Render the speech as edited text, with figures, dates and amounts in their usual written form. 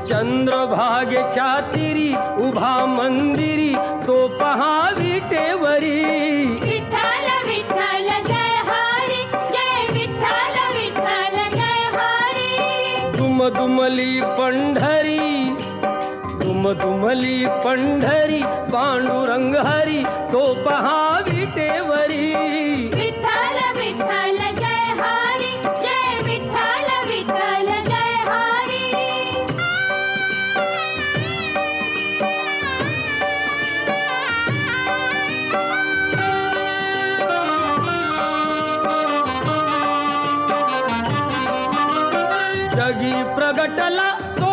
चंद्रभागेच्या तीरी उभा मंदिरी तो पहा विटेवरी. विठ्ठल विठ्ठल जय हरी, जय विठ्ठल विठ्ठल जय हरी. दुमदुमली पंढरी पांडुरंग हरी तो पहा विटेवरी. विठ्ठल विठ्ठल जय हरी, जय विठ्ठल विठ्ठल जय हरी. जगी प्रगटला तो